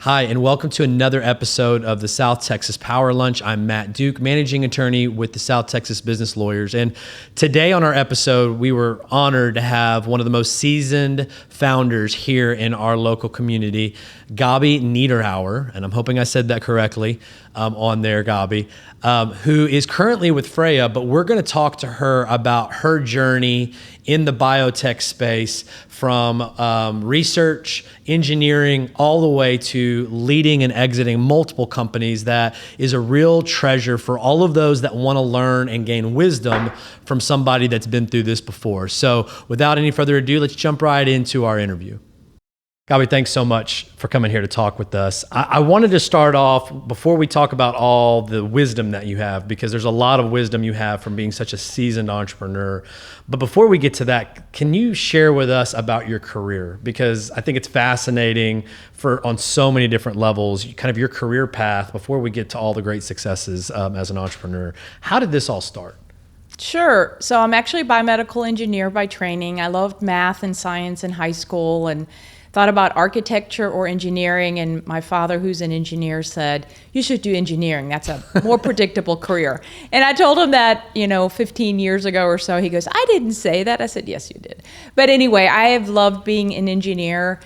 Hi, and welcome to another episode of the South Texas Power Lunch. I'm Matt Duke, managing attorney with the South Texas Business Lawyers. And today on our episode, we were honored to have one of the most seasoned founders here in our local community, Gabriele Niederauer, and I'm hoping I said that correctly on there, Gabi, who is currently with Freyya, but we're going to talk to her about her journey in the biotech space from research, engineering, all the way to leading and exiting multiple companies. That is a real treasure for all of those that want to learn and gain wisdom from somebody that's been through this before. So without any further ado, let's jump right into our interview. Gabi, thanks so much for coming here to talk with us. I wanted to start off, before we talk about all the wisdom that you have, because there's a lot of wisdom you have from being such a seasoned entrepreneur. But before we get to that, can you share with us about your career? Because I think it's fascinating on so many different levels, kind of your career path before we get to all the great successes as an entrepreneur. How did this all start? Sure. So I'm actually a biomedical engineer by training. I loved math and science in high school and thought about architecture or engineering, and my father, who's an engineer, said, you should do engineering. That's a more predictable career. And I told him that, 15 years ago or so. He goes, I didn't say that. I said, yes, you did. But anyway, I have loved being an engineer,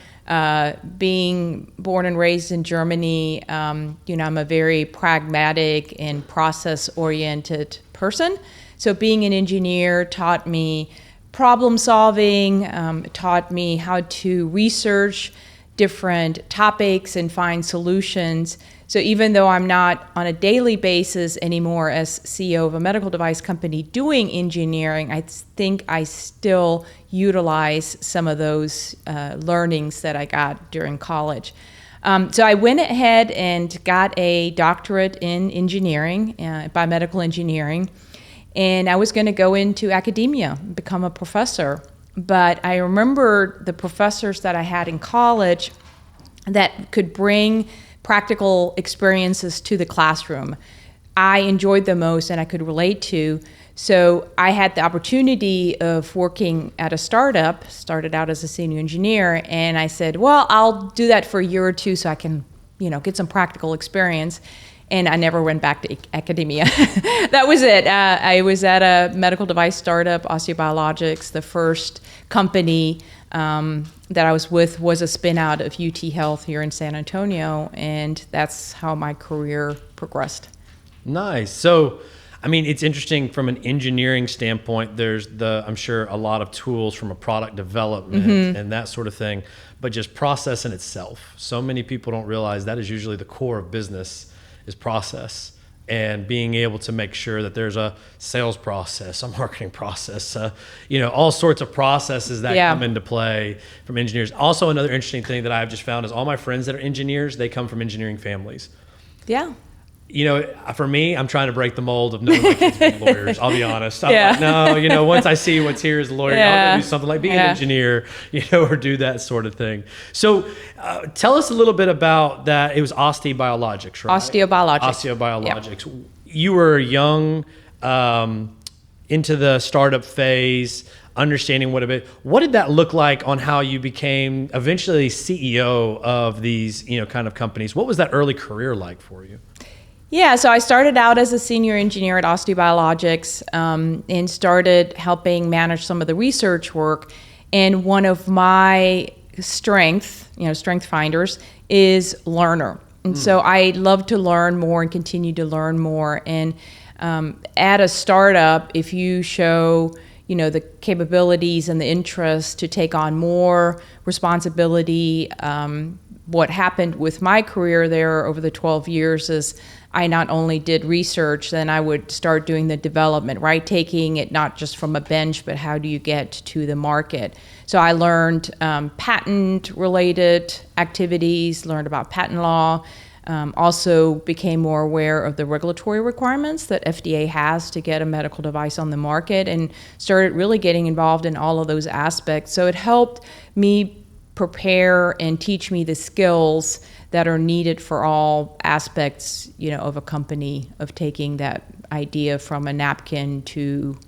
being born and raised in Germany. I'm a very pragmatic and process-oriented person. So being an engineer taught me problem solving, taught me how to research different topics and find solutions. So even though I'm not on a daily basis anymore as CEO of a medical device company doing engineering, I think I still utilize some of those learnings that I got during college. So I went ahead and got a doctorate in engineering, biomedical engineering. And I was going to go into academia, become a professor. But I remember the professors that I had in college that could bring practical experiences to the classroom. I enjoyed the most and I could relate to. So I had the opportunity of working at a startup, started out as a senior engineer, and I said, well, I'll do that for a year or two so I can, get some practical experience. And I never went back to academia. That was it. I was at a medical device startup, OsteoBiologics. The first company that I was with was a spin out of UT Health here in San Antonio. And that's how my career progressed. Nice. So, it's interesting from an engineering standpoint. There's I'm sure a lot of tools from a product development and that sort of thing, but just process in itself. So many people don't realize that is usually the core of business, is process, and being able to make sure that there's a sales process, a marketing process, all sorts of processes that come into play from engineers. Also, another interesting thing that I've just found is all my friends that are engineers, they come from engineering families. Yeah. For me, I'm trying to break the mold of knowing my kids being lawyers. I'll be honest. I'm like, no, once I see what's here as a lawyer, I'll go do something like be an engineer, or do that sort of thing. So tell us a little bit about that. It was OsteoBiologics, right? OsteoBiologics. Yep. You were young, into the startup phase, understanding what did that look like on how you became eventually CEO of these, kind of companies? What was that early career like for you? Yeah, so I started out as a senior engineer at OsteoBiologics and started helping manage some of the research work. And one of my strength finders is learner. And so I love to learn more and continue to learn more. And at a startup, if you show the capabilities and the interest to take on more responsibility, what happened with my career there over the 12 years is I not only did research, then I would start doing the development, right? Taking it not just from a bench, but how do you get to the market? So I learned patent-related activities, learned about patent law, also became more aware of the regulatory requirements that FDA has to get a medical device on the market, and started really getting involved in all of those aspects. So it helped me prepare and teach me the skills that are needed for all aspects, of a company, of taking that idea from a napkin to,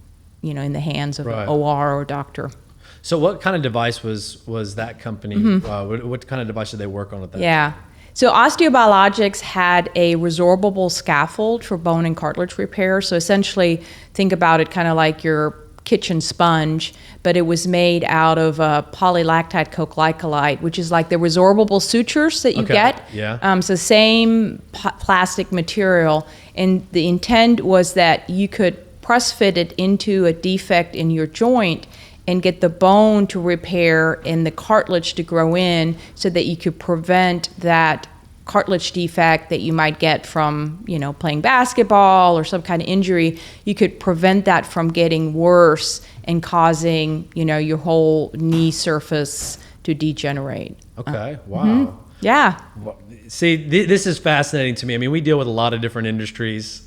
in the hands of an OR or doctor. So what kind of device was that company? What kind of device did they work on at that time? So OsteoBiologics had a resorbable scaffold for bone and cartilage repair. So essentially, think about it kind of like your kitchen sponge, but it was made out of polylactide coglycolite, which is like the resorbable sutures that you get. Yeah. So same plastic material. And the intent was that you could press fit it into a defect in your joint and get the bone to repair and the cartilage to grow in so that you could prevent that cartilage defect that you might get from, playing basketball or some kind of injury. You could prevent that from getting worse and causing, your whole knee surface to degenerate. Okay. Wow. Mm-hmm. Yeah. See, this is fascinating to me. I mean, we deal with a lot of different industries.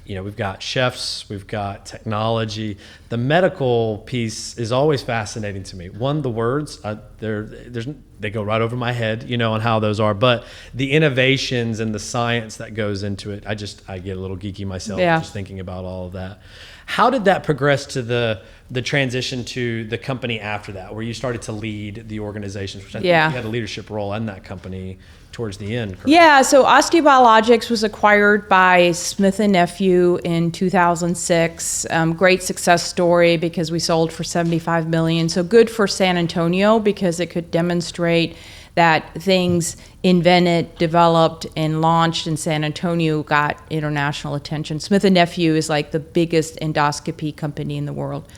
We've got chefs, we've got technology. The medical piece is always fascinating to me. One, the words, they go right over my head, on how those are. But the innovations and the science that goes into it, I get a little geeky myself just thinking about all of that. How did that progress to the transition to the company after that, where you started to lead the organizations, which I think you had a leadership role in that company towards the end, correct? Yeah, so OsteoBiologics was acquired by Smith & Nephew in 2006. Great success story because we sold for $75 million. So good for San Antonio because it could demonstrate that things invented, developed, and launched in San Antonio got international attention. Smith & Nephew is like the biggest endoscopy company in the world.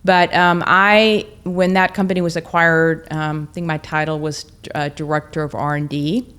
But when that company was acquired, I think my title was Director of R&D.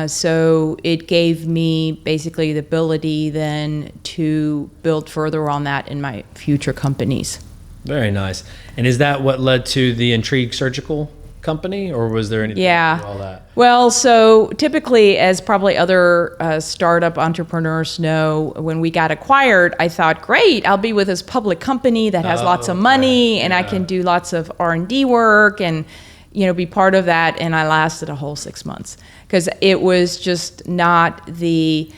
So it gave me basically the ability then to build further on that in my future companies. Very nice. And is that what led to the ENTrigue Surgical company, or was there anything before all that? Well, so typically, as probably other startup entrepreneurs know, when we got acquired, I thought, great, I'll be with this public company that has lots of money, and I can do lots of R&D work and be part of that. And I lasted a whole 6 months because it was just not the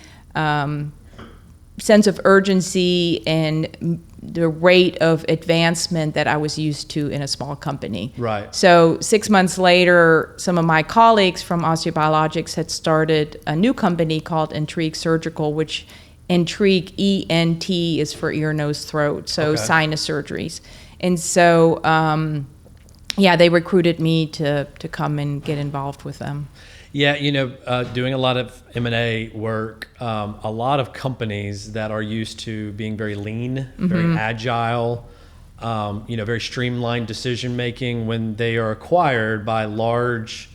sense of urgency and the rate of advancement that I was used to in a small company. Right. So 6 months later, some of my colleagues from OsteoBiologics had started a new company called ENTrigue Surgical, which ENTrigue, E-N-T, is for ear, nose, throat, so sinus surgeries. And so, they recruited me to come and get involved with them. Yeah, doing a lot of M&A work, a lot of companies that are used to being very lean, very agile, very streamlined decision making, when they are acquired by large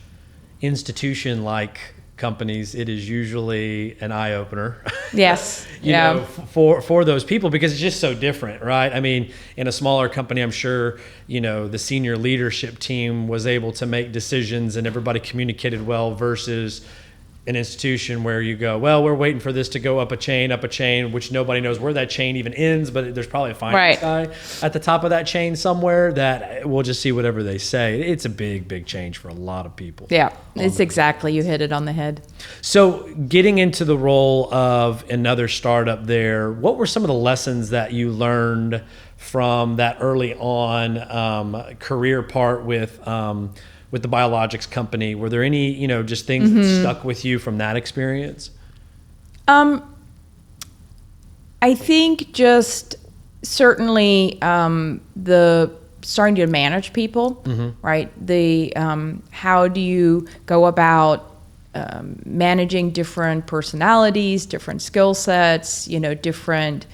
institution-like companies, it is usually an eye-opener. Yes. For those people, because it's just so different, right? I mean, in a smaller company, I'm sure, the senior leadership team was able to make decisions and everybody communicated well, versus an institution where you go, well, we're waiting for this to go up a chain, which nobody knows where that chain even ends, but there's probably a finance guy at the top of that chain somewhere that will just see whatever they say. It's a big, big change for a lot of people. Yeah, it's exactly, you hit it on the head. So getting into the role of another startup there, what were some of the lessons that you learned from that early on career part with the biologics company? Were there any, just things that stuck with you from that experience? I think just certainly the starting to manage people, right? The how do you go about managing different personalities, different skill sets, different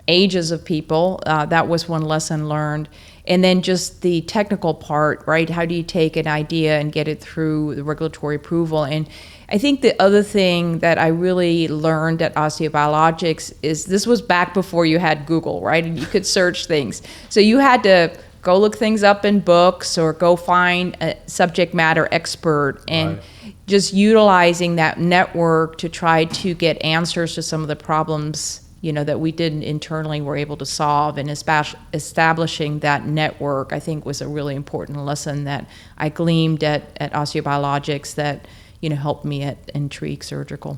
ages of people. That was one lesson learned. And then just the technical part, right? How do you take an idea and get it through the regulatory approval? And I think the other thing that I really learned at OsteoBiologics is this was back before you had Google, right? And you could search things. So you had to go look things up in books or go find a subject matter expert, and just utilizing that network to try to get answers to some of the problems that we didn't internally were able to solve, and establishing that network, I think, was a really important lesson that I gleaned at OsteoBiologics that, helped me at ENTrigue Surgical.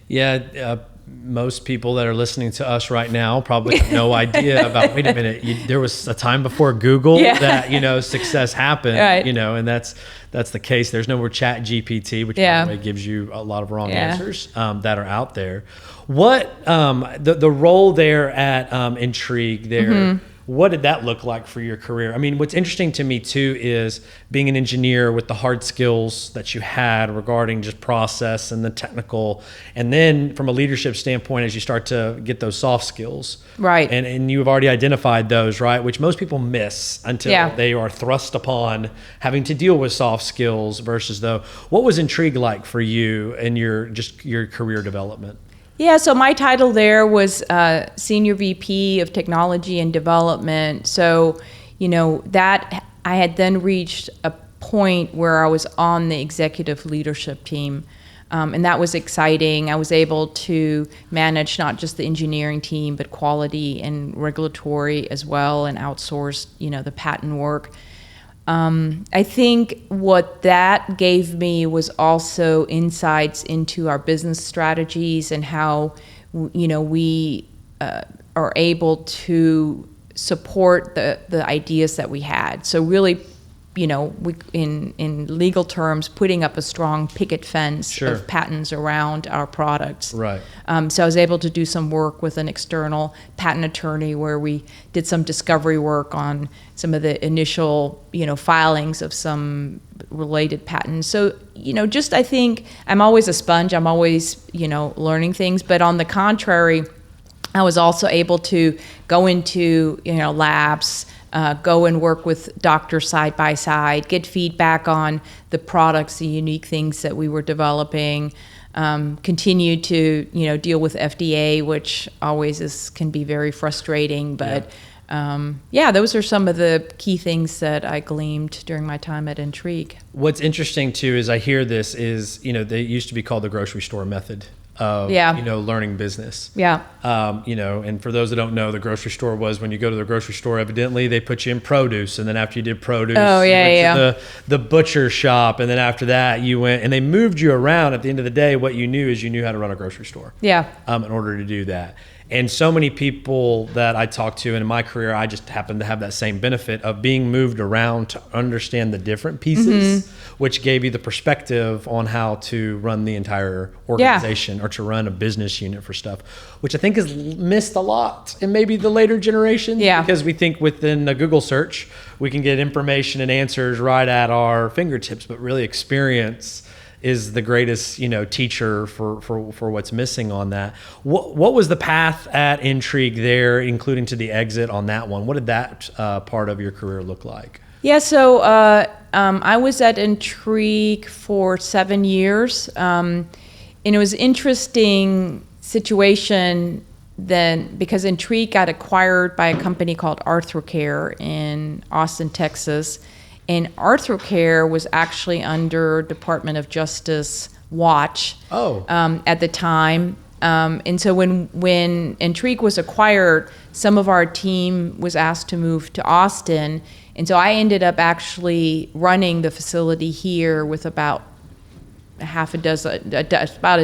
Yeah, most people that are listening to us right now probably have no idea about, wait a minute, there was a time before Google that, success happened, right. And that's the case. There's no more Chat GPT, which by the way gives you a lot of wrong answers that are out there. What, the role there at ENTrigue there, what did that look like for your career? I mean, what's interesting to me too is being an engineer with the hard skills that you had regarding just process and the technical, and then from a leadership standpoint, as you start to get those soft skills. Right. And you've already identified those, right? Which most people miss until they are thrust upon having to deal with soft skills versus what was ENTrigue like for you and your career development? Yeah, so my title there was Senior VP of Technology and Development. So, that I had then reached a point where I was on the executive leadership team. And that was exciting. I was able to manage not just the engineering team, but quality and regulatory as well, and outsource, the patent work. I think what that gave me was also insights into our business strategies and how, we are able to support the ideas that we had. So really, we, in legal terms, putting up a strong picket fence of patents around our products. Right. So I was able to do some work with an external patent attorney where we did some discovery work on some of the initial, filings of some related patents. So, I think I'm always a sponge. I'm always, learning things. But on the contrary, I was also able to go into, labs, go and work with doctors side by side, get feedback on the products, the unique things that we were developing, continue to, deal with FDA, which always can be very frustrating. But those are some of the key things that I gleaned during my time at ENTrigue. What's interesting too is I hear this is, they used to be called the grocery store method of, learning business. Yeah. And for those that don't know, the grocery store was when you go to the grocery store, evidently they put you in produce. And then after you did produce, you went to the butcher shop. And then after that you went, and they moved you around. At the end of the day, what you knew is you knew how to run a grocery store. Yeah. In order to do that. And so many people that I talk to, and in my career, I just happen to have that same benefit of being moved around to understand the different pieces, which gave you the perspective on how to run the entire organization or to run a business unit for stuff, which I think is missed a lot in maybe the later generations. Because we think within a Google search, we can get information and answers right at our fingertips, but really experience is the greatest, teacher for what's missing on that. What was the path at ENTrigue there, including to the exit on that one? What did that part of your career look like? Yeah, so I was at ENTrigue for 7 years, and it was an interesting situation then because ENTrigue got acquired by a company called ArthroCare in Austin, Texas. And ArthroCare was actually under Department of Justice watch at the time. And so when ENTrigue was acquired, some of our team was asked to move to Austin. And so I ended up actually running the facility here with about a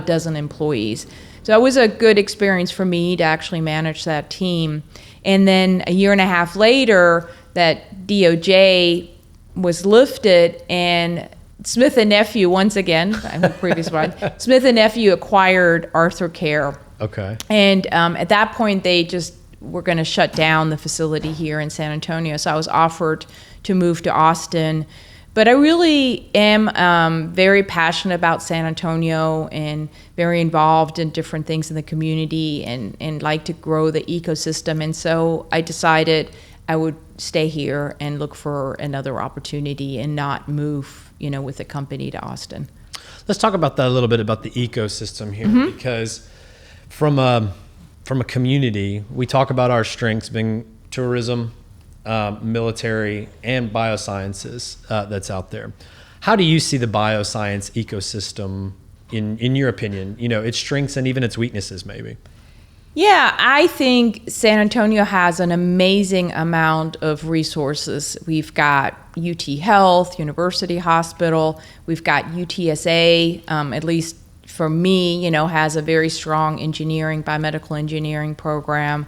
dozen employees. So it was a good experience for me to actually manage that team. And then a year and a half later, that DOJ was lifted, and Smith and Nephew, once again, the previous one, Smith and Nephew acquired ArthroCare. Okay. And at that point, they just were going to shut down the facility here in San Antonio. So I was offered to move to Austin. But I really am very passionate about San Antonio and very involved in different things in the community and like to grow the ecosystem. And so I decided I would stay here and look for another opportunity and not move, with the company to Austin. Let's talk about that a little bit, about the ecosystem here, because from a community, we talk about our strengths being tourism, military, and biosciences that's out there. How do you see the bioscience ecosystem in your opinion? Its strengths and even its weaknesses, maybe. Yeah, I think San Antonio has an amazing amount of resources. We've got UT Health, University Hospital. We've got UTSA, at least for me, has a very strong biomedical engineering program.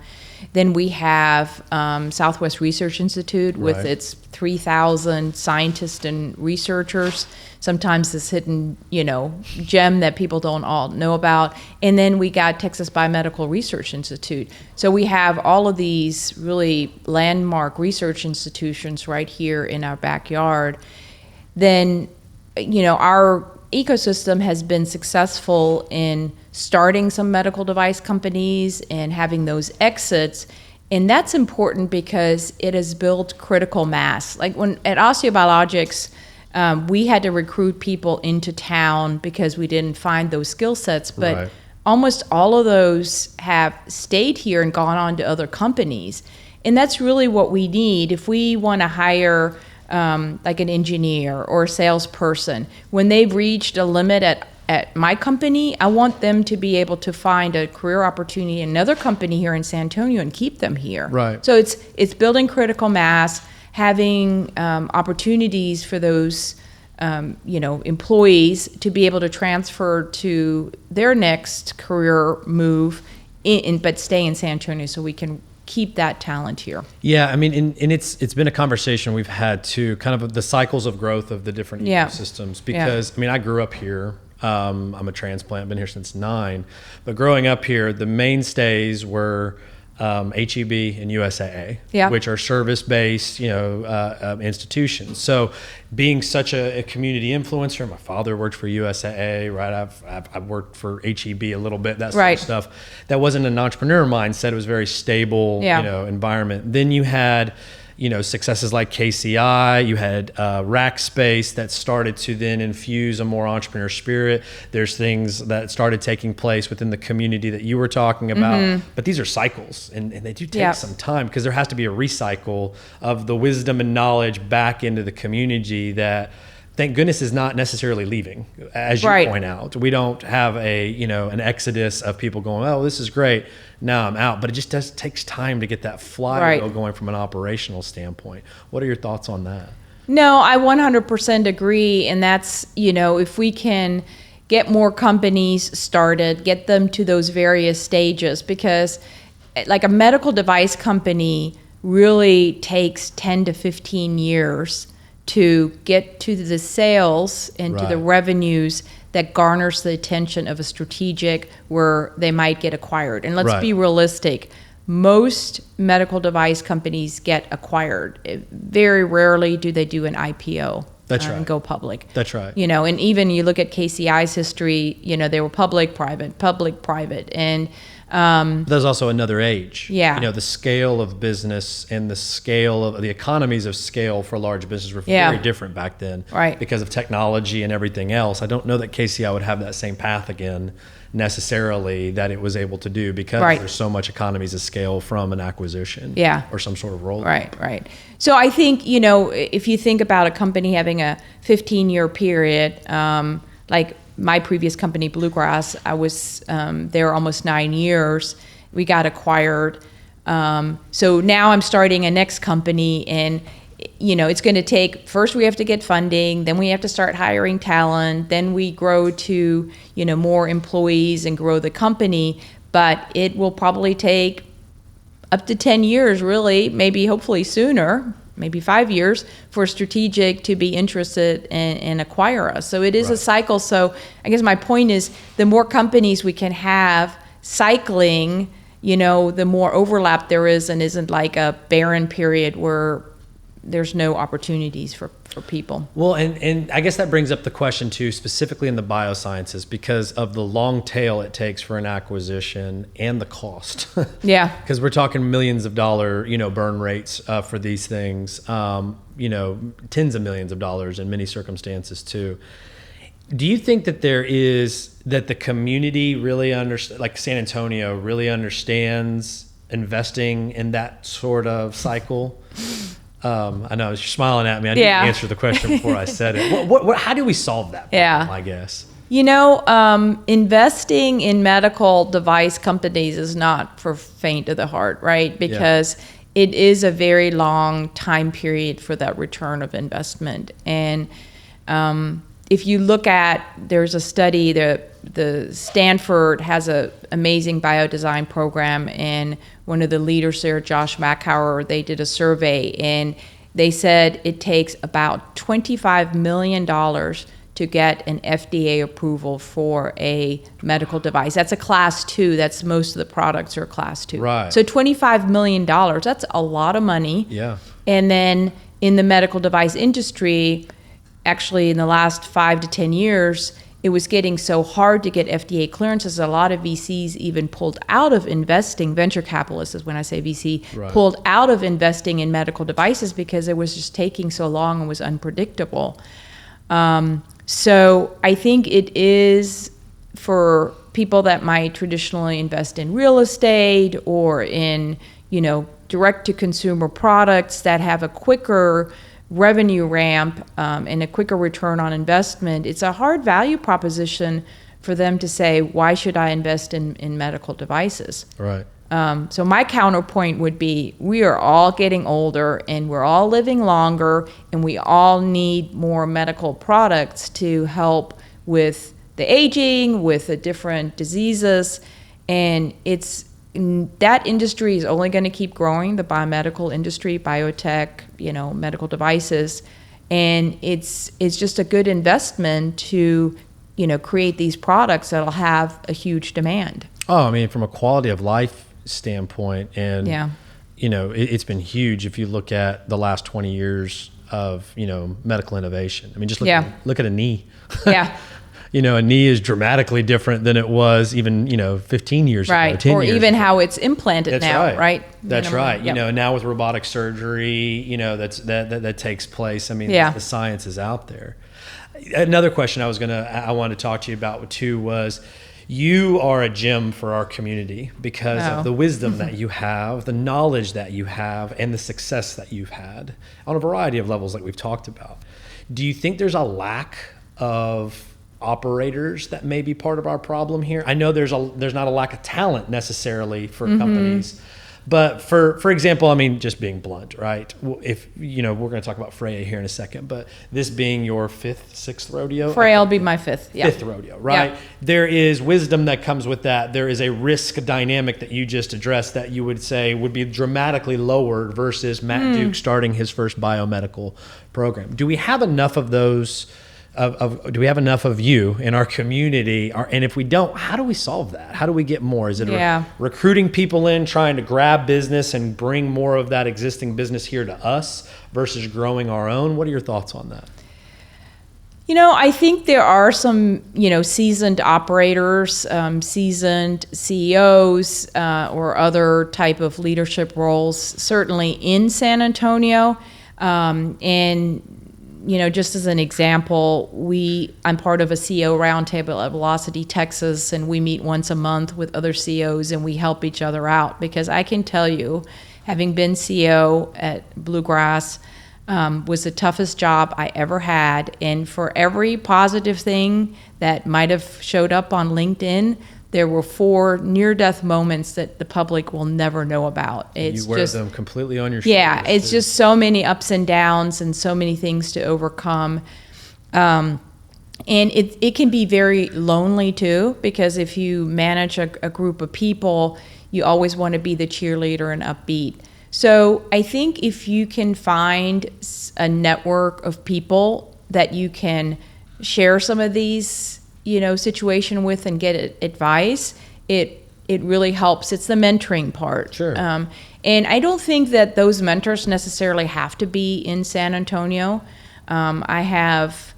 Then we have Southwest Research Institute with Right. its 3,000 scientists and researchers. Sometimes this hidden, gem that people don't all know about. And then we got Texas Biomedical Research Institute. So we have all of these really landmark research institutions right here in our backyard. Then, our ecosystem has been successful in starting some medical device companies and having those exits. And that's important because it has built critical mass. Like at OsteoBiologics, we had to recruit people into town because we didn't find those skill sets. But Right. almost all of those have stayed here and gone on to other companies. And that's really what we need if we want to hire like an engineer or a salesperson. When they've reached a limit at my company, I want them to be able to find a career opportunity in another company here in San Antonio and keep them here. Right. So it's building critical mass, having opportunities for those employees to be able to transfer to their next career move, but stay in San Antonio so we can keep that talent here. Yeah, I mean, and it's been a conversation we've had too, kind of the cycles of growth of the different Yeah. ecosystems. Because I mean, I grew up here. I'm a transplant, been here since 9. But growing up here, the mainstays were HEB and USAA, Yeah. which are service-based, institutions. So, being such a community influencer, my father worked for USAA, right? I've worked for HEB a little bit, that sort Right. of stuff. That wasn't an entrepreneur mindset. It was very stable, Yeah. environment. Then you had, successes like KCI. You had Rackspace that started to then infuse a more entrepreneur spirit. There's things that started taking place within the community that you were talking about. But these are cycles, and they do take Yeah. some time because there has to be a recycle of the wisdom and knowledge back into the community that, thank goodness, is not necessarily leaving, as you Right. point out. We don't have an exodus of people going, oh, this is great, now I'm out. But it just takes time to get that flywheel Right. going from an operational standpoint. What are your thoughts on that? No, I 100% agree. And that's, if we can get more companies started, get them to those various stages, because like a medical device company really takes 10 to 15 years to get to the sales and to the Right. revenues that garners the attention of a strategic where they might get acquired. And let's Right. be realistic. Most medical device companies get acquired. Very rarely do they do an IPO. That's right. And go public. That's right. And even you look at KCI's history, they were public, private. And There's also another age. Yeah. The scale of business and the scale of the economies of scale for large business were Yeah. very different back then. Right. Because of technology and everything else. I don't know that KCI would have that same path again necessarily that it was able to do because Right. there's so much economies of scale from an acquisition. Yeah. Or some sort of roll. Right. So I think, if you think about a company having a 15-year period, like my previous company, Bluegrass, I was there almost 9 years. We got acquired. So now I'm starting a next company, and it's going to take, first we have to get funding, then we have to start hiring talent, then we grow to, more employees and grow the company. But it will probably take up to 10 years, really, maybe hopefully sooner, maybe 5 years, for a strategic to be interested and acquire us. So it is a cycle. So I guess my point is, the more companies we can have cycling, the more overlap there is, and isn't like a barren period where there's no opportunities for people. Well, and I guess that brings up the question too, specifically in the biosciences, because of the long tail it takes for an acquisition and the cost. Yeah. Because we're talking millions of dollar, burn rates for these things, tens of millions of dollars in many circumstances too. Do you think that that the community really like San Antonio really understands investing in that sort of cycle? I know you're smiling at me. I didn't answer the question before I said it. How do we solve that problem, I guess? Investing in medical device companies is not for faint of the heart, right? Because it is a very long time period for that return of investment. And, if you look at, there's a study, the Stanford has a amazing biodesign program, and one of the leaders there, Josh Macauer, they did a survey, and they said it takes about $25 million to get an FDA approval for a medical device. That's a class 2. That's most of the products are class 2. Right. So $25 million, that's a lot of money. Yeah. And then in the medical device industry, actually in the last 5 to 10 years, it was getting so hard to get FDA clearances. A lot of VCs even pulled out of investing, venture capitalists is when I say VC, Right. pulled out of investing in medical devices because it was just taking so long and was unpredictable. So I think it is for people that might traditionally invest in real estate or in, direct to consumer products that have a quicker revenue ramp and a quicker return on investment. It's a hard value proposition for them to say, why should I invest in medical devices? Right. So my counterpoint would be, we are all getting older and we're all living longer, and we all need more medical products to help with the aging, with the different diseases. And that industry is only going to keep growing, the biomedical industry, biotech, medical devices. And it's just a good investment to, create these products that'll have a huge demand. Oh, I mean, from a quality of life standpoint, and Yeah. It's been huge if you look at the last 20 years of medical innovation. I mean, just look at a knee. Yeah. A knee is dramatically different than it was even 15 years ago, Right. 10 Or years even ago. how it's implanted That's now, right. right? That's right. Yep. Now with robotic surgery, that takes place. I mean, Yeah. the science is out there. Another question I wanted to talk to you about too was, you are a gem for our community because of the wisdom that you have, the knowledge that you have, and the success that you've had on a variety of levels like we've talked about. Do you think there's a lack of operators that may be part of our problem here? I know there's not a lack of talent necessarily for companies, but for example, I mean, just being blunt, right? If we're going to talk about Freyya here in a second, but this being your sixth rodeo, Freyya will be my fifth. Yeah. fifth rodeo, right? Yeah. There is wisdom that comes with that. There is a risk dynamic that you just addressed that you would say would be dramatically lowered versus Matt Duke starting his first biomedical program. Do we have enough of those? Do we have enough of you in our community? And if we don't, how do we solve that? How do we get more? Is it recruiting people in, trying to grab business and bring more of that existing business here to us versus growing our own? What are your thoughts on that? I think there are some, seasoned operators, seasoned CEOs, or other type of leadership roles, certainly in San Antonio. And just as an example, I'm part of a CEO roundtable at Velocity, Texas, and we meet once a month with other CEOs and we help each other out. Because I can tell you, having been CEO at Bluegrass, was the toughest job I ever had. And for every positive thing that might have showed up on LinkedIn, there were 4 near-death moments that the public will never know about. You wear them completely on your shoulders. Yeah, it's just so many ups and downs and so many things to overcome. And it can be very lonely too, because if you manage a group of people, you always want to be the cheerleader and upbeat. So I think if you can find a network of people that you can share some of these situation with and get advice, it really helps. It's the mentoring part. Sure. And I don't think that those mentors necessarily have to be in San Antonio. I have,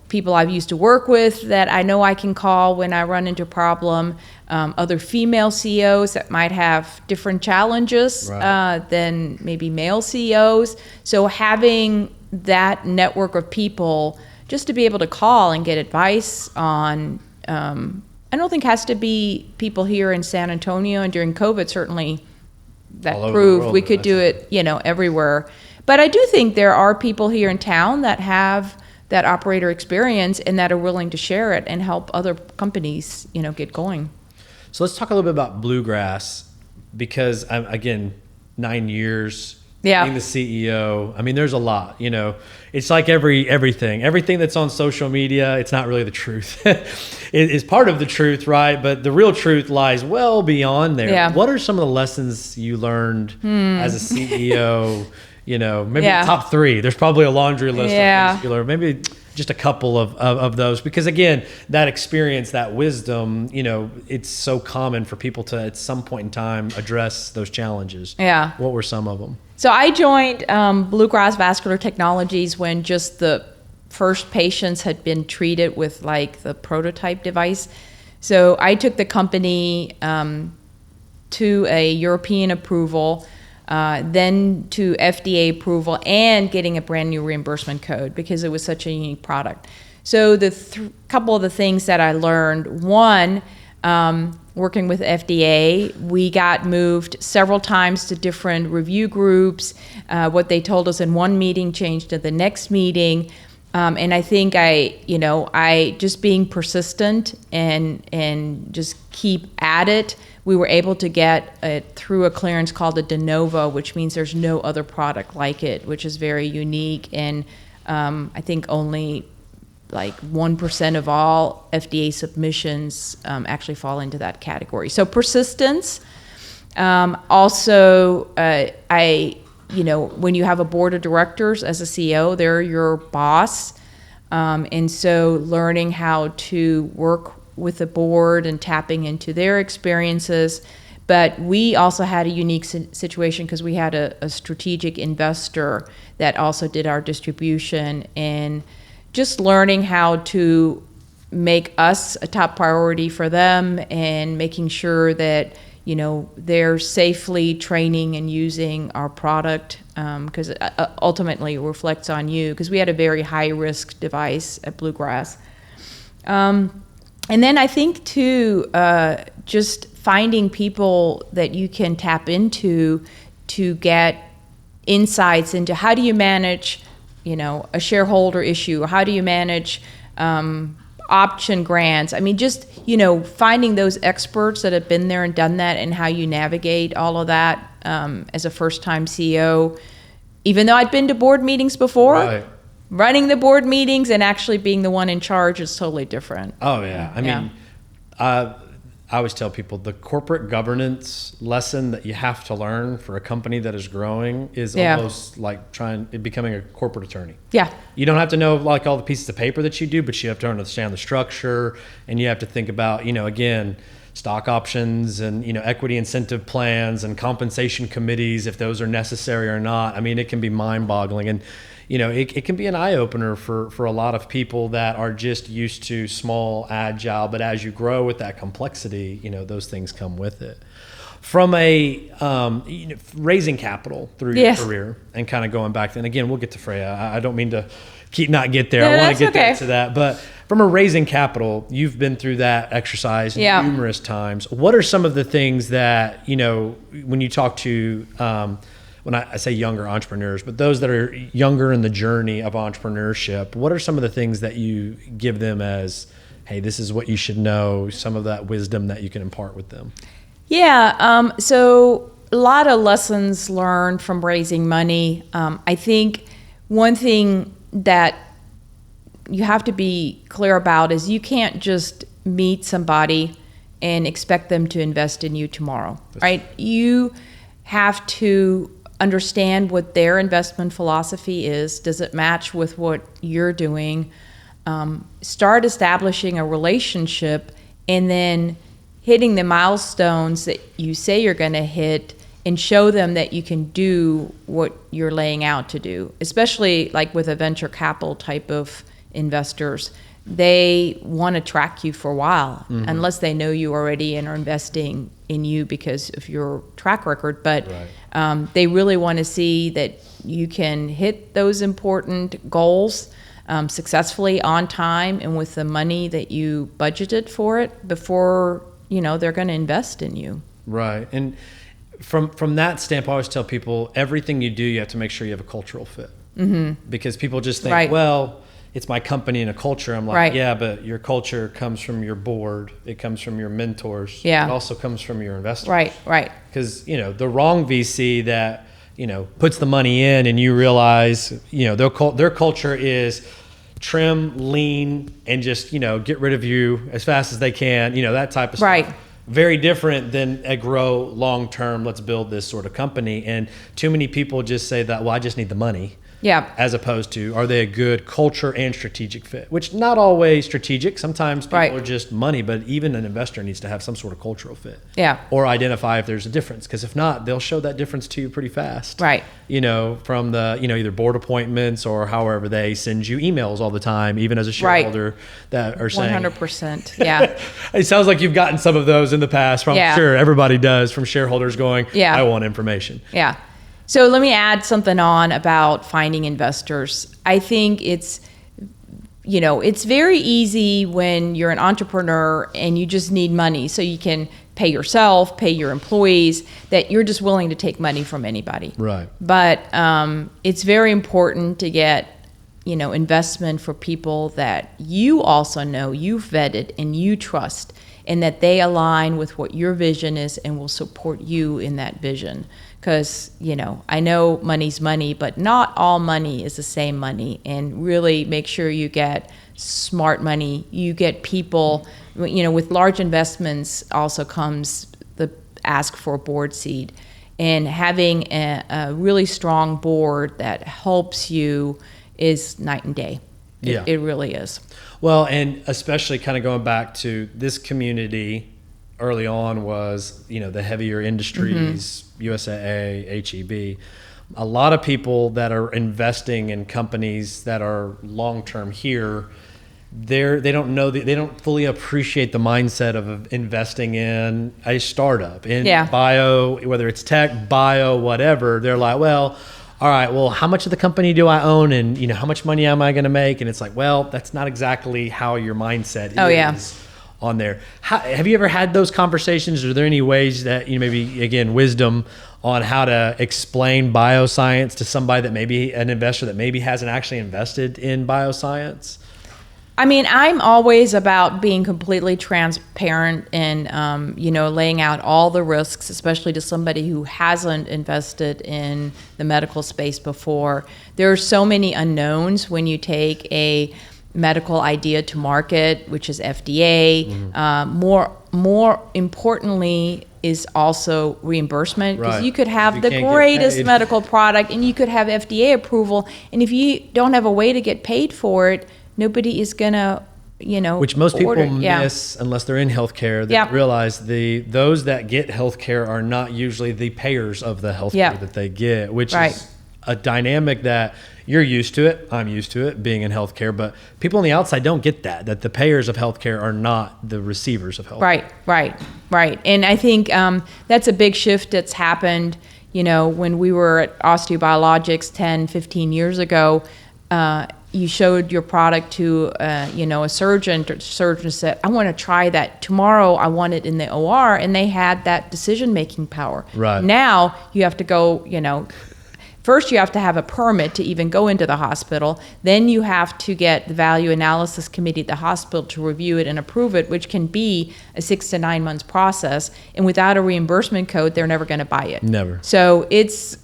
people I've used to work with that I know I can call when I run into a problem. Other female CEOs that might have different challenges than maybe male CEOs. So having that network of people just to be able to call and get advice on, I don't think has to be people here in San Antonio. And during COVID, certainly that proved we could do it, everywhere. But I do think there are people here in town that have that operator experience and that are willing to share it and help other companies, get going. So let's talk a little bit about Bluegrass, because again, 9 years, Yeah. being the CEO. I mean, there's a lot, it's like everything that's on social media. It's not really the truth. It is part of the truth, right? But the real truth lies well beyond there. Yeah. What are some of the lessons you learned as a CEO? Maybe top 3. There's probably a laundry list of things you learned. Maybe just a couple of those, because again, that experience, that wisdom, it's so common for people to at some point in time address those challenges. Yeah. What were some of them? So I joined Bluegrass Vascular Technologies when just the first patients had been treated with like the prototype device. So I took the company to a European approval, then to FDA approval, and getting a brand new reimbursement code because it was such a unique product. So the couple of the things that I learned, one, working with FDA, we got moved several times to different review groups. What they told us in one meeting changed to the next meeting. And I think I just being persistent and just keep at it, we were able to get through a clearance called a de novo, which means there's no other product like it, which is very unique. And I think only like 1% of all FDA submissions actually fall into that category. So persistence. Also, when you have a board of directors as a CEO, they're your boss. And so learning how to work with the board and tapping into their experiences. But we also had a unique situation because we had a strategic investor that also did our distribution, and just learning how to make us a top priority for them and making sure that they're safely training and using our product, because ultimately it reflects on you, because we had a very high risk device at Bluegrass. And then I think too, just finding people that you can tap into to get insights into how do you manage a shareholder issue, or how do you manage option grants. I mean, just, finding those experts that have been there and done that, and how you navigate all of that as a first-time CEO. Even though I'd been to board meetings before, right. Running the board meetings and actually being the one in charge is totally different. Oh, yeah. I mean, I always tell people the corporate governance lesson that you have to learn for a company that is growing is almost like becoming a corporate attorney. Yeah. You don't have to know like all the pieces of paper that you do, but you have to understand the structure, and you have to think about, again, stock options and, equity incentive plans and compensation committees, if those are necessary or not. I mean, it can be mind-boggling, and it can be an eye-opener for a lot of people that are just used to small, agile, but as you grow with that complexity, those things come with it. From a raising capital through your career and kind of going back, and again, we'll get to Freyya. I don't mean to not get there. I want to get there to that. But from a raising capital, you've been through that exercise numerous times. What are some of the things that, when you talk to when I say younger entrepreneurs, but those that are younger in the journey of entrepreneurship, what are some of the things that you give them as, hey, this is what you should know, some of that wisdom that you can impart with them? Yeah, so a lot of lessons learned from raising money. I think one thing that you have to be clear about is you can't just meet somebody and expect them to invest in you tomorrow, right? You have to understand what their investment philosophy is. Does it match with what you're doing? Start establishing a relationship, and then hitting the milestones that you say you're going to hit, and show them that you can do what you're laying out to do. Especially like with a venture capital type of investors, they want to track you for a while, unless they know you already and are investing in you because of your track record. But they really want to see that you can hit those important goals successfully, on time, and with the money that you budgeted for it before they're going to invest in you. Right. And from that standpoint, I always tell people everything you do, you have to make sure you have a cultural fit. Because people just think, well, it's my company and a culture. I'm like, yeah, but your culture comes from your board. It comes from your mentors. Yeah. It also comes from your investors. Right. Because, the wrong VC that, puts the money in, and you realize, their culture is trim, lean, and just, get rid of you as fast as they can, that type of stuff. Right. Very different than a grow long-term, let's build this sort of company. And too many people just say that, well, I just need the money. Yeah. As opposed to, are they a good culture and strategic fit? Which not always strategic. Sometimes people are just money, but even an investor needs to have some sort of cultural fit. Yeah. Or identify if there's a difference. Because if not, they'll show that difference to you pretty fast. Right. From the, either board appointments or however they send you emails all the time, even as a shareholder that are saying. 100%. Yeah. It sounds like you've gotten some of those in the past. I'm sure everybody does, from shareholders going, I want information. Yeah. So let me add something on about finding investors. I think it's very easy when you're an entrepreneur and you just need money so you can pay yourself, pay your employees, that you're just willing to take money from anybody. Right. But it's very important to get, investment for people that you also know, you've vetted and you trust, and that they align with what your vision is and will support you in that vision. Because, I know money's money, but not all money is the same money. And really make sure you get smart money. You get people, with large investments also comes the ask for a board seat. And having a really strong board that helps you is night and day. It really is. Well, and especially kind of going back to this community early on was, the heavier industries, USAA, HEB. A lot of people that are investing in companies that are long-term here, they don't fully appreciate the mindset of investing in a startup, in bio, whether it's tech, bio, whatever. They're like, well, all right, well, how much of the company do I own, and how much money am I going to make? And it's like, well, that's not exactly how your mindset is on there. Have you ever had those conversations? Are there any ways that maybe, again, wisdom on how to explain bioscience to somebody that maybe an investor that maybe hasn't actually invested in bioscience? I mean, I'm always about being completely transparent and, laying out all the risks, especially to somebody who hasn't invested in the medical space before. There are so many unknowns when you take a medical idea to market, which is FDA. More importantly is also reimbursement, because you could have the greatest medical product and you could have FDA approval, and if you don't have a way to get paid for it, nobody is gonna, which most people miss unless they're in healthcare. They realize those that get healthcare are not usually the payers of the healthcare that they get, which is a dynamic that you're used to it. I'm used to it, being in healthcare, but people on the outside don't get that the payers of healthcare are not the receivers of healthcare. Right. And I think that's a big shift that's happened. When we were at OsteoBiologics 10, 15 years ago, you showed your product to, a surgeon. The surgeon said, I want to try that tomorrow. I want it in the OR. And they had that decision-making power. Right. Now you have to go, first you have to have a permit to even go into the hospital. Then you have to get the value analysis committee at the hospital to review it and approve it, which can be a 6 to 9 months process. And without a reimbursement code, they're never going to buy it. Never. So it's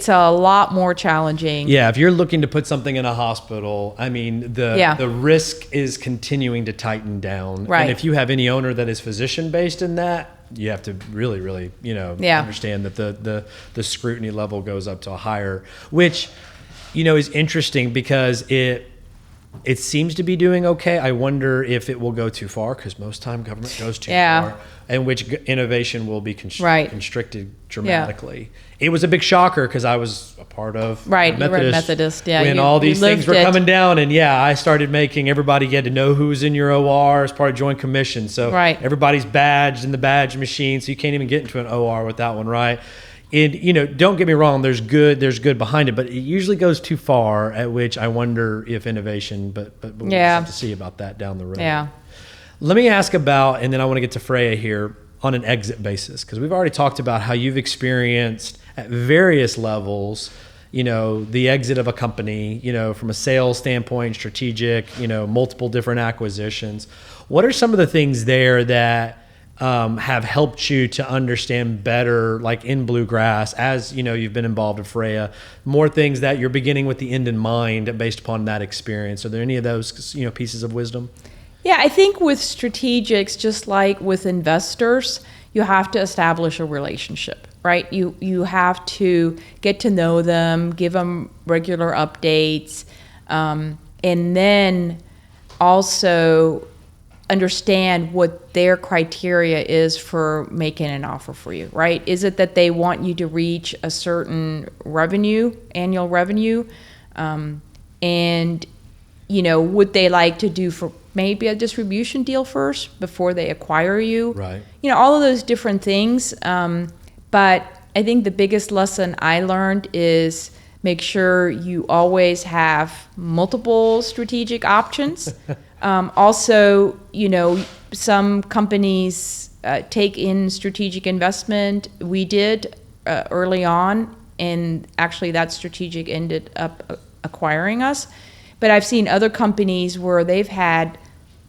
a lot more challenging. Yeah, if you're looking to put something in a hospital, I mean, the risk is continuing to tighten down. Right. And if you have any owner that is physician-based in that, you have to really, really, understand that the scrutiny level goes up to a higher, which, is interesting because it seems to be doing okay. I wonder if it will go too far, because most time government goes too far, and which innovation will be constricted dramatically. It was a big shocker because I was a part of Methodist, when all these things were coming down, and I started making everybody get to know who's in your OR as part of Joint Commission. So everybody's badged in the badge machine, so you can't even get into an OR without one, right? And don't get me wrong, there's good behind it, but it usually goes too far, at which I wonder if innovation, but we'll have to see about that down the road. Yeah. Let me ask about, and then I want to get to Freyya here, on an exit basis, because we've already talked about how you've experienced at various levels, the exit of a company, from a sales standpoint, strategic, multiple different acquisitions. What are some of the things there that have helped you to understand better, like in Bluegrass, as you've been involved with Freyya, more things that you're beginning with the end in mind based upon that experience? Are there any of those pieces of wisdom? Yeah, I think with strategics, just like with investors, you have to establish a relationship, right? You have to get to know them, give them regular updates, and then also understand what their criteria is for making an offer for you, right? Is it that they want you to reach a certain annual revenue? And, would they like to do for maybe a distribution deal first before they acquire you? Right. All of those different things. But I think the biggest lesson I learned is make sure you always have multiple strategic options. Also, some companies take in strategic investment. We did early on, and actually that strategic ended up acquiring us. But I've seen other companies where they've had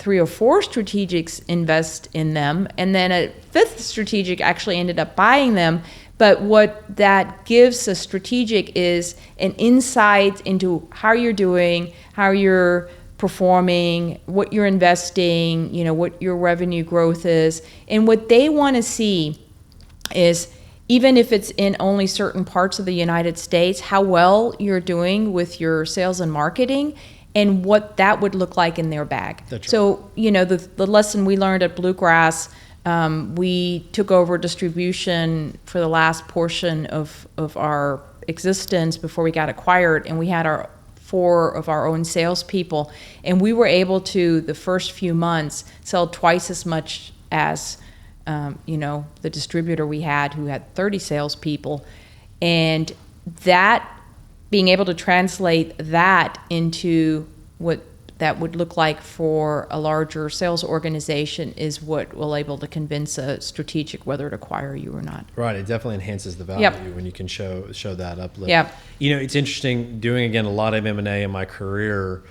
3 or 4 strategics invest in them, and then a 5th strategic actually ended up buying them. But what that gives a strategic is an insight into how you're doing, how you're performing, what you're investing, what your revenue growth is. And what they want to see is, even if it's in only certain parts of the United States, how well you're doing with your sales and marketing and what that would look like in their bag. That's right. So, the lesson we learned at Bluegrass, we took over distribution for the last portion of our existence before we got acquired, and we had 4 of our own salespeople, and we were able to, the first few months, sell twice as much as the distributor we had, who had 30 salespeople. And that, being able to translate that into what that would look like for a larger sales organization is what will able to convince a strategic whether to acquire you or not. Right. It definitely enhances the value Yep. when you can show that uplift. Yep. It's interesting doing, again, a lot of M&A in my career.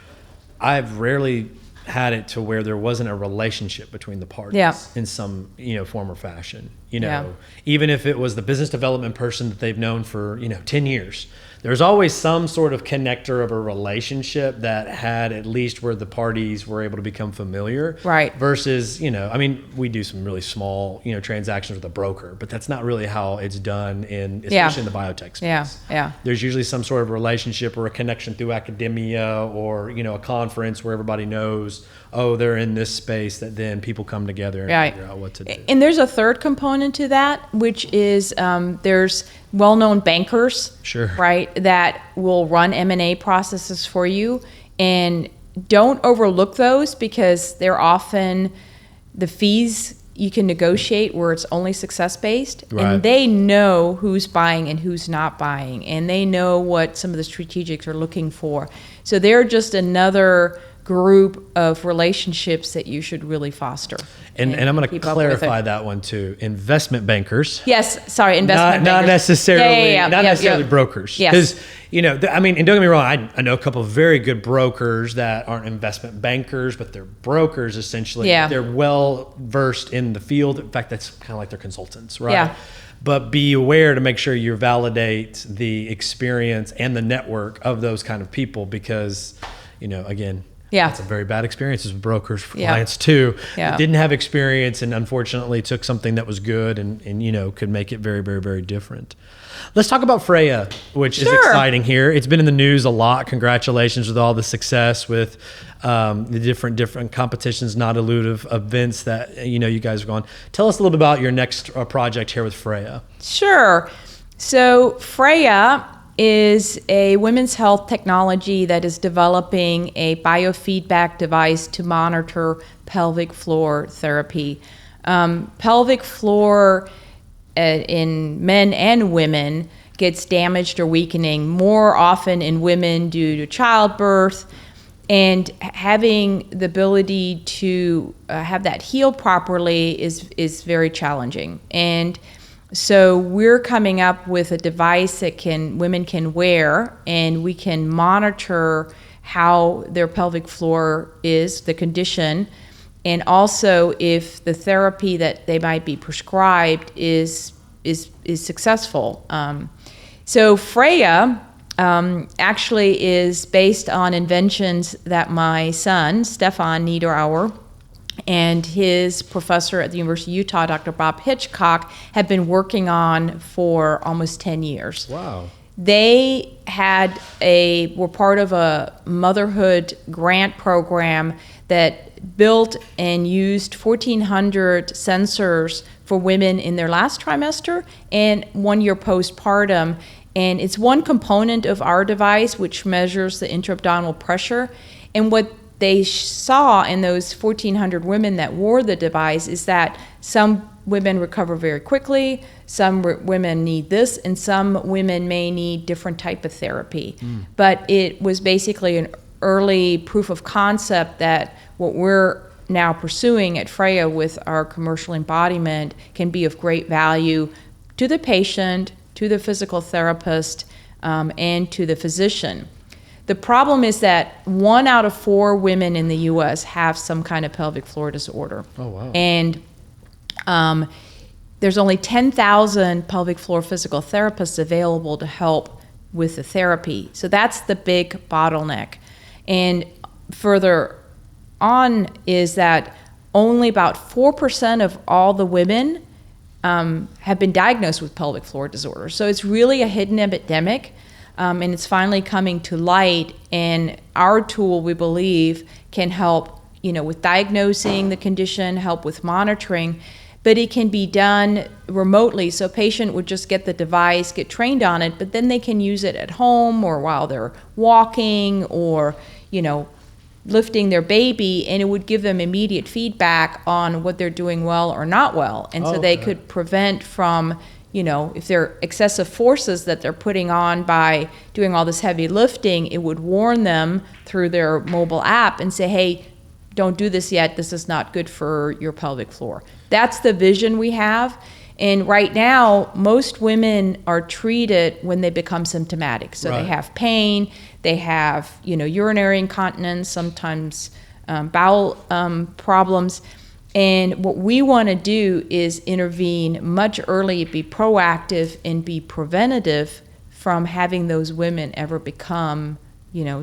I've rarely had it to where there wasn't a relationship between the parties Yeah. in some, form or fashion. Yeah. Even if it was the business development person that they've known for, 10 years. There's always some sort of connector of a relationship that had at least where the parties were able to become familiar. Right. Versus, we do some really small, transactions with a broker, but that's not really how it's done especially in the biotech space. Yeah. There's usually some sort of relationship or a connection through academia or, a conference where everybody knows, they're in this space, that then people come together and figure out what to do. And there's a third component to that, which is there's well-known bankers, Sure. right, that will run M&A processes for you. And don't overlook those, because they're often the fees you can negotiate where it's only success-based. Right. And they know who's buying and who's not buying. And they know what some of the strategics are looking for. So they're just another group of relationships that you should really foster. And I'm going to clarify that one too. Investment bankers. Yes, sorry, investment Not bankers. necessarily, Yeah. not necessarily brokers. Yes. Because, and don't get me wrong, I know a couple of very good brokers that aren't investment bankers, but they're brokers essentially. Yeah. They're well versed in the field. In fact, that's kind of like their consultants, right? Yeah. But be aware to make sure you validate the experience and the network of those kind of people, because, again, Yeah. That's a very bad experiences with brokers for Yeah. clients too. Yeah. That didn't have experience and unfortunately took something that was good and could make it very, very, very different. Let's talk about Freyya, which is exciting here. It's been in the news a lot. Congratulations with all the success with the different competitions, not elusive events that you guys have gone. Tell us a little bit about your next project here with Freyya. Sure. So Freyya is a women's health technology that is developing a biofeedback device to monitor pelvic floor therapy. Pelvic floor in men and women gets damaged or weakening more often in women due to childbirth, and having the ability to have that heal properly is very challenging. And so we're coming up with a device that women can wear, and we can monitor how their pelvic floor is, the condition, and also if the therapy that they might be prescribed is successful. So Freyya actually is based on inventions that my son, Stefan Niederauer, and his professor at the University of Utah, Dr. Bob Hitchcock, have been working on for almost 10 years. Wow. They were part of a motherhood grant program that built and used 1,400 sensors for women in their last trimester and 1 year postpartum. And it's one component of our device, which measures the intra-abdominal pressure. And what they saw in those 1,400 women that wore the device is that some women recover very quickly, some women need this, and some women may need different type of therapy. But it was basically an early proof of concept that what we're now pursuing at Freyya with our commercial embodiment can be of great value to the patient, to the physical therapist, and to the physician. The problem is that 1 out of 4 women in the U.S. have some kind of pelvic floor disorder. Oh, wow. And there's only 10,000 pelvic floor physical therapists available to help with the therapy. So that's the big bottleneck. And further on is that only about 4% of all the women have been diagnosed with pelvic floor disorder. So it's really a hidden epidemic, and it's finally coming to light. And our tool, we believe, can help, with diagnosing the condition, help with monitoring, but it can be done remotely. So a patient would just get the device, get trained on it, but then they can use it at home or while they're walking or, lifting their baby, and it would give them immediate feedback on what they're doing well or not well. And so they could prevent from, if there are excessive forces that they're putting on by doing all this heavy lifting, it would warn them through their mobile app and say, hey, don't do this yet. This is not good for your pelvic floor. That's the vision we have. And right now, most women are treated when they become symptomatic. So they have pain, they have, urinary incontinence, sometimes bowel problems. And what we want to do is intervene much early, be proactive, and be preventative from having those women ever become,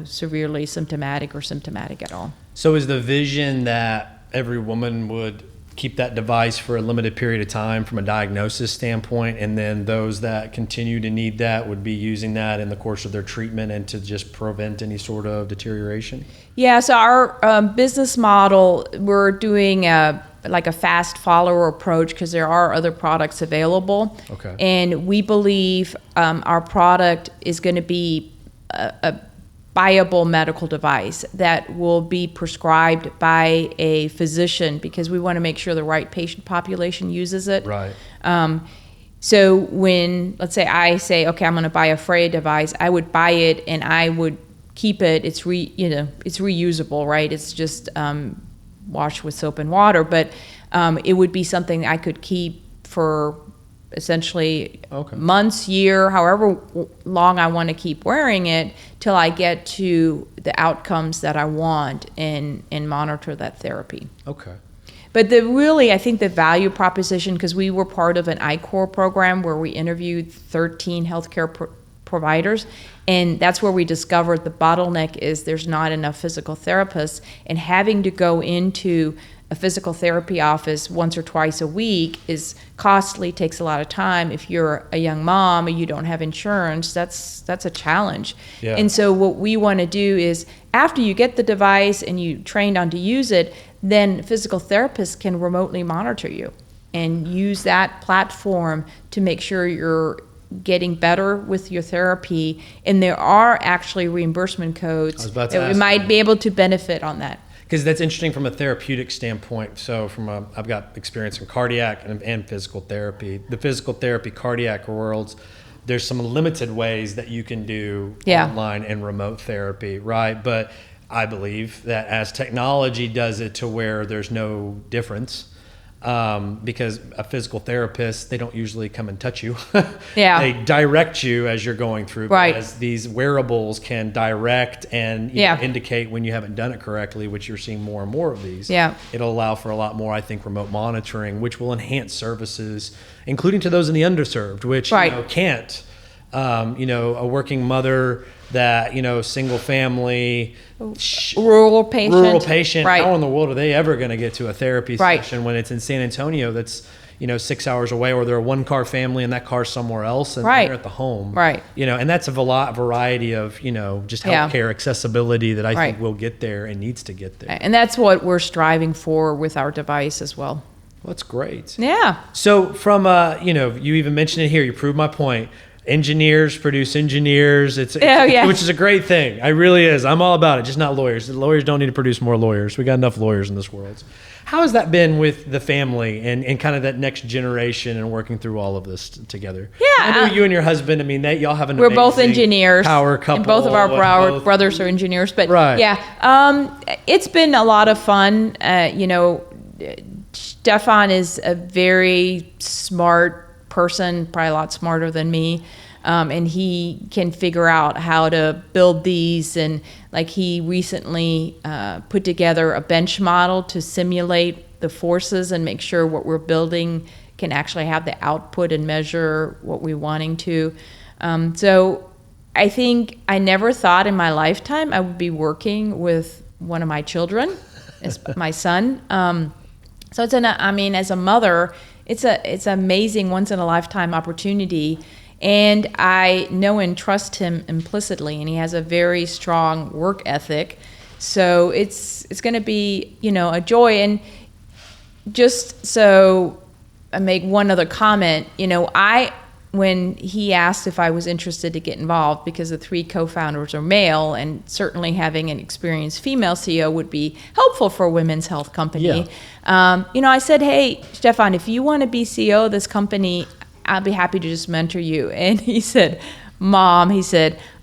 severely symptomatic or symptomatic at all. So is the vision that every woman would keep that device for a limited period of time from a diagnosis standpoint, and then those that continue to need that would be using that in the course of their treatment and to just prevent any sort of deterioration? Yeah, so our business model, we're doing a fast follower approach because there are other products available. Okay. And we believe our product is going to be a viable medical device that will be prescribed by a physician because we want to make sure the right patient population uses it. Right. So when, let's say I say, okay, I'm going to buy a Freyya device, I would buy it and I would keep it. It's it's reusable, right? It's just washed with soap and water, but it would be something I could keep for essentially months, year, however long I want to keep wearing it till I get to the outcomes that I want and monitor that therapy. Okay. But I think the value proposition, because we were part of an iCore program where we interviewed 13 healthcare providers, and that's where we discovered the bottleneck is there's not enough physical therapists, and having to go into a physical therapy office once or twice a week is costly, takes a lot of time. If you're a young mom and you don't have insurance, that's a challenge. Yeah. And so what we want to do is after you get the device and you trained on to use it, then physical therapists can remotely monitor you and use that platform to make sure you're getting better with your therapy. And there are actually reimbursement codes that we might be able to benefit on that. Because that's interesting from a therapeutic standpoint. So I've got experience in cardiac and physical therapy. The physical therapy, cardiac worlds, there's some limited ways that you can do online and remote therapy, right? But I believe that as technology does it to where there's no difference, because a physical therapist, they don't usually come and touch you. Yeah. They direct you as you're going through. Right. Because these wearables can direct and Yeah. indicate when you haven't done it correctly, which you're seeing more and more of these. Yeah. It'll allow for a lot more, I think, remote monitoring, which will enhance services, including to those in the underserved, which Right. can't. A working mother that, single family, Rural patient. Right. how in the world are they ever going to get to a therapy Right. session when it's in San Antonio that's, 6 hours away, or they're a one-car family and that car's somewhere else and Right. they're at the home. Right. And that's a variety of, just healthcare accessibility that I Right. think will get there and needs to get there. And that's what we're striving for with our device as well. Well, that's great. Yeah. So from, you even mentioned it here, you proved my point. Engineers produce engineers. Which is a great thing. It really is. I'm all about it, just not lawyers. The lawyers don't need to produce more lawyers. We got enough lawyers in this world. How has that been with the family and kind of that next generation and working through all of this together? Yeah. I know you and your husband, y'all have an We're both amazing engineers. Power couple. And both of our brothers are engineers. But Right. yeah, it's been a lot of fun. Stefan is a very smart person, probably a lot smarter than me. And he can figure out how to build these. And like he recently put together a bench model to simulate the forces and make sure what we're building can actually have the output and measure what we're wanting to. So I think I never thought in my lifetime I would be working with one of my children, as my son. So it's as a mother, it's an amazing once in a lifetime opportunity. And I know and trust him implicitly, and he has a very strong work ethic. So it's going to be, a joy. And just so I make one other comment, when he asked if I was interested to get involved, because the 3 co-founders are male, and certainly having an experienced female CEO would be helpful for a women's health company. Yeah. I said, hey, Stefan, if you want to be CEO of this company, I'll be happy to just mentor you. And he said, Mom,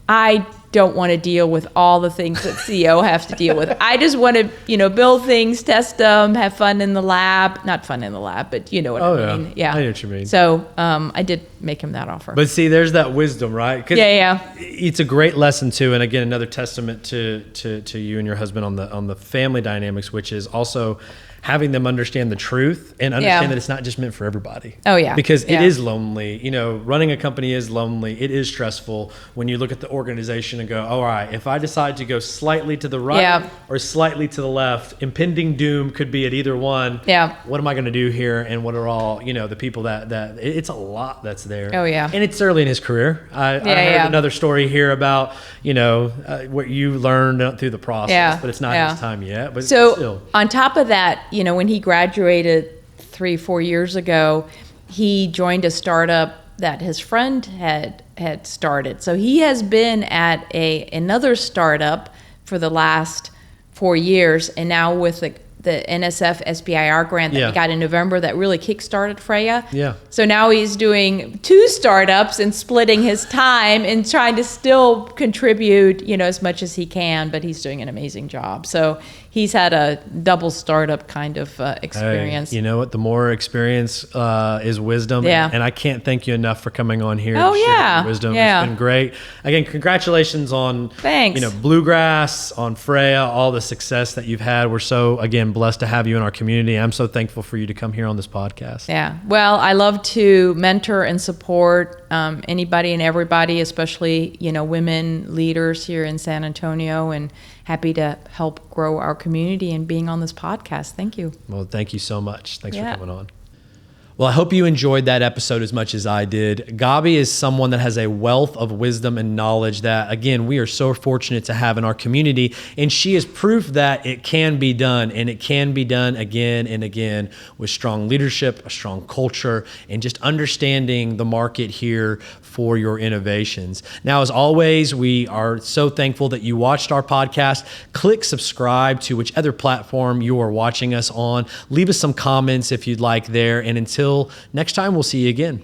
I don't want to deal with all the things that CEO have to deal with. I just want to, build things, test them, have fun in the lab. Not fun in the lab, but you know what I mean. Yeah. I know what you mean. So I did make him that offer. But see, there's that wisdom, right? 'Cause yeah. It's a great lesson too, and again, another testament to you and your husband on the family dynamics, which is also having them understand the truth and understand that it's not just meant for everybody. Oh, yeah. Because it is lonely. Running a company is lonely. It is stressful when you look at the organization and go, all right, if I decide to go slightly to the right or slightly to the left, impending doom could be at either one. Yeah. What am I going to do here? And what are all, the people that it's a lot that's there. Oh, yeah. And it's early in his career. I heard another story here about, what you learned through the process, but it's not his time yet. But so still. On top of that, when he graduated 3-4 years ago, he joined a startup that his friend had started. So he has been at another startup for the last 4 years, and now with the NSF SBIR grant that we got in November that really kickstarted Freyya. Yeah. So now he's doing 2 startups and splitting his time and trying to still contribute, as much as he can, but he's doing an amazing job. So he's had a double startup kind of experience. Hey, you know what? The more experience is wisdom. Yeah. And I can't thank you enough for coming on here Oh, to share yeah. your wisdom. Yeah. It's been great. Again, congratulations on Thanks. Bluegrass, on Freyya, all the success that you've had. We're so, again, blessed to have you in our community. I'm so thankful for you to come here on this podcast. Yeah. Well, I love to mentor and support anybody and everybody, especially, women leaders here in San Antonio, and happy to help grow our community and being on this podcast. Thank you. Well, thank you so much. Thanks for coming on. Well, I hope you enjoyed that episode as much as I did. Gabi is someone that has a wealth of wisdom and knowledge that, again, we are so fortunate to have in our community. And she is proof that it can be done, and it can be done again and again with strong leadership, a strong culture, and just understanding the market here for your innovations. Now, as always, we are so thankful that you watched our podcast. Click subscribe to whichever platform you are watching us on. Leave us some comments if you'd like there. And until next time, we'll see you again.